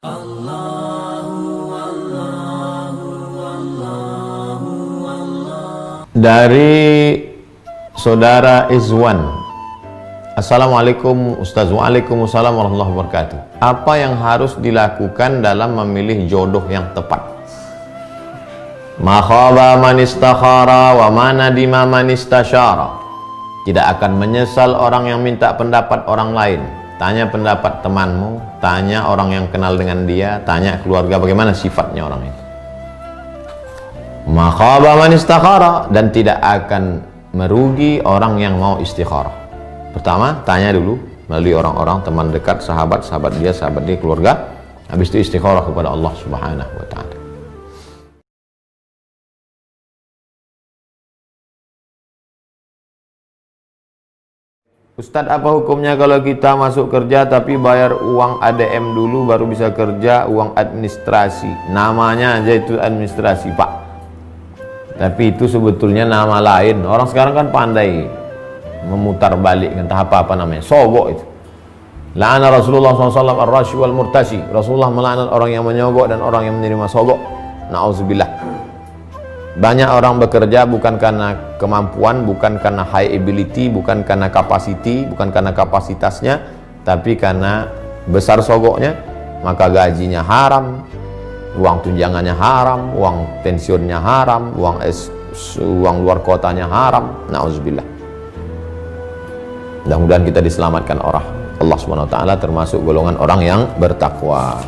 Dari saudara Izwan. Assalamualaikum Ustaz. Waalaikumsalam warahmatullahi wabarakatuh. Apa yang harus dilakukan dalam memilih jodoh yang tepat? Ma khaba man istakhara wa ma nadima man istasyara. Tidak akan menyesal orang yang minta pendapat orang lain. Tanya pendapat temanmu, tanya orang yang kenal dengan dia, tanya keluarga bagaimana sifatnya orang itu. Ma khaba man istakhara, dan tidak akan merugi orang yang mau istikharah. Pertama, tanya dulu melalui orang-orang, teman dekat, sahabat dia, keluarga. Habis itu istikharah kepada Allah Subhanahu wa taala. Ustadz, apa hukumnya kalau kita masuk kerja tapi bayar uang ADM dulu baru bisa kerja, uang administrasi? Namanya aja itu administrasi, Pak. Tapi itu sebetulnya nama lain. Orang sekarang kan pandai memutar balik, entah apa namanya, sogok itu. La'ana Rasulullah SAW ar-rashi wal murtashi. Rasulullah melaknat orang yang menyogok dan orang yang menerima sogok. Na'udzubillah. Banyak orang bekerja bukan karena kemampuan, bukan karena high ability, bukan karena capacity, bukan karena kapasitasnya, tapi karena besar sogoknya, maka gajinya haram, uang tunjangannya haram, uang pensiunnya haram, uang luar kotanya haram. Na'udzubillah. Mudah-mudahan kita diselamatkan Allah Subhanahu wa taala, termasuk golongan orang yang bertakwa.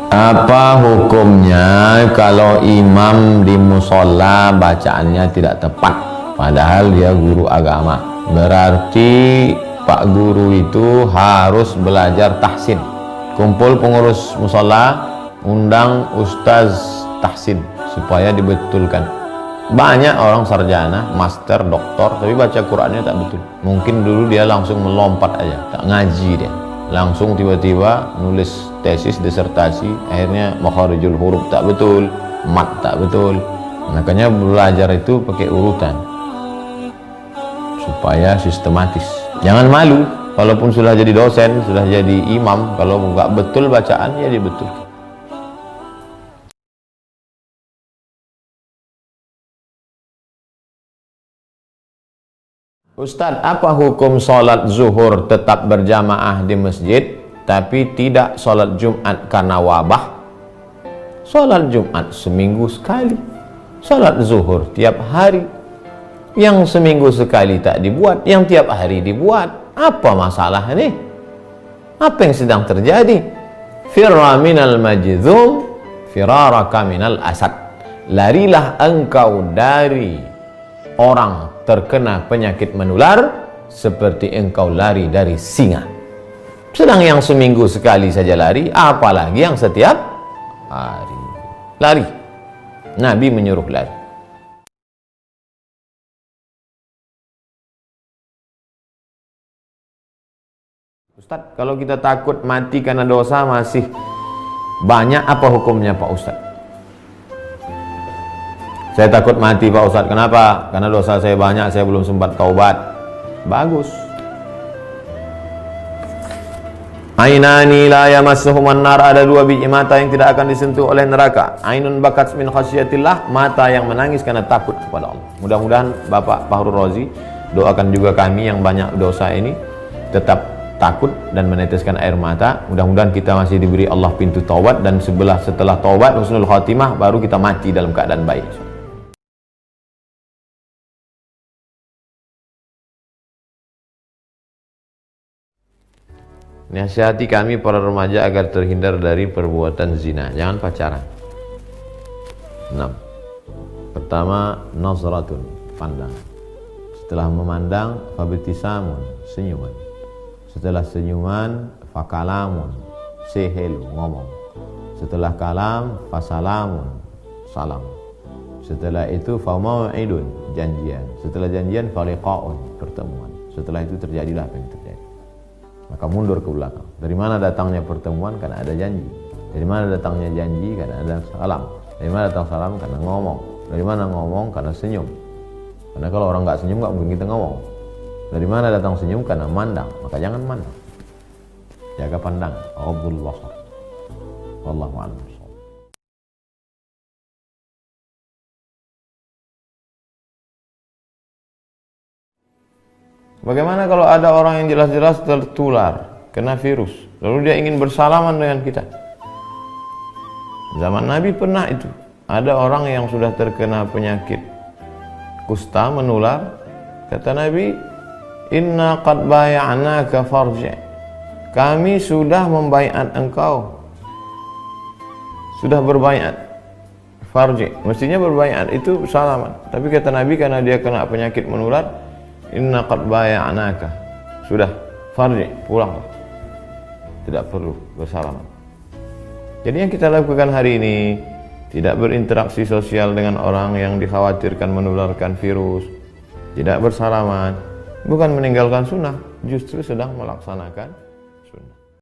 Apa hukumnya kalau imam di musola bacaannya tidak tepat padahal dia guru agama? Berarti Pak Guru itu harus belajar tahsin. Kumpul pengurus musola, undang Ustaz tahsin supaya dibetulkan. Banyak orang sarjana, master, doktor, tapi baca Qurannya tak betul. Mungkin dulu dia langsung melompat aja, tak ngaji dia. Langsung tiba-tiba nulis tesis, disertasi, akhirnya makharijul huruf tak betul, mat tak betul. Makanya belajar itu pakai urutan supaya sistematis. Jangan malu, walaupun sudah jadi dosen, sudah jadi imam, kalau nggak betul bacaan ya dibetulkan. Ustadz, apa hukum sholat zuhur tetap berjamaah di masjid tapi tidak sholat Jumat karena wabah? Sholat Jumat seminggu sekali, sholat zuhur tiap hari. Yang seminggu sekali tak dibuat, yang tiap hari dibuat. Apa masalah ini? Apa yang sedang terjadi? Firra minal majdzum firaraka minal asad. Larilah engkau dari orang terkena penyakit menular seperti engkau lari dari singa. Sedang yang seminggu sekali saja lari, apalagi yang setiap hari lari. Nabi menyuruh lari. Ustadz, kalau kita takut mati karena dosa masih banyak, apa hukumnya Pak Ustadz? Saya takut mati Pak Ustadz. Kenapa? Karena dosa saya banyak, saya belum sempat taubat. Bagus. Ainani la yamassuhumun nar, ada dua biji mata yang tidak akan disentuh oleh neraka. Ainun bakat min khasyatillah, mata yang menangis karena takut kepada Allah. Mudah-mudahan Bapak Fahrul Razi doakan juga kami yang banyak dosa ini tetap takut dan meneteskan air mata. Mudah-mudahan kita masih diberi Allah pintu taubat, dan setelah taubat husnul khatimah baru kita mati dalam keadaan baik. Nasihati kami para remaja agar terhindar dari perbuatan zina. Jangan pacaran. 6. Pertama, nazratun, pandangan. Setelah memandang, fabtisamun, senyuman. Setelah senyuman, fakalamun, say hello, ngomong. Setelah kalam, fasalamun, salam. Setelah itu famau'idun, janjian. Setelah janjian, faliqa'un, pertemuan. Setelah itu terjadilah apa yang terjadi. Maka mundur ke belakang. Dari mana datangnya pertemuan? Karena ada janji. Dari mana datangnya janji? Karena ada salam. Dari mana datang salam? Karena ngomong. Dari mana ngomong? Karena senyum. Karena kalau orang nggak senyum nggak mungkin kita ngomong. Dari mana datang senyum? Karena mandang. Maka jangan mandang. jaga pandang, ghadul basar. Wallahu a'lam. Bagaimana kalau ada orang yang jelas-jelas tertular, kena virus, lalu dia ingin bersalaman dengan kita? Zaman Nabi pernah itu, ada orang yang sudah terkena penyakit kusta menular, kata Nabi, inna qad bay'anaka farji', kami sudah membaiat engkau, sudah berbaiat. Farji', mestinya berbaiat itu salaman, tapi kata Nabi karena dia kena penyakit menular, inna qad bay'anaka, sudah, farji', pulanglah, tidak perlu bersalaman. Jadi yang kita lakukan hari ini, tidak berinteraksi sosial dengan orang yang dikhawatirkan menularkan virus, tidak bersalaman, bukan meninggalkan sunnah, justru sedang melaksanakan sunnah.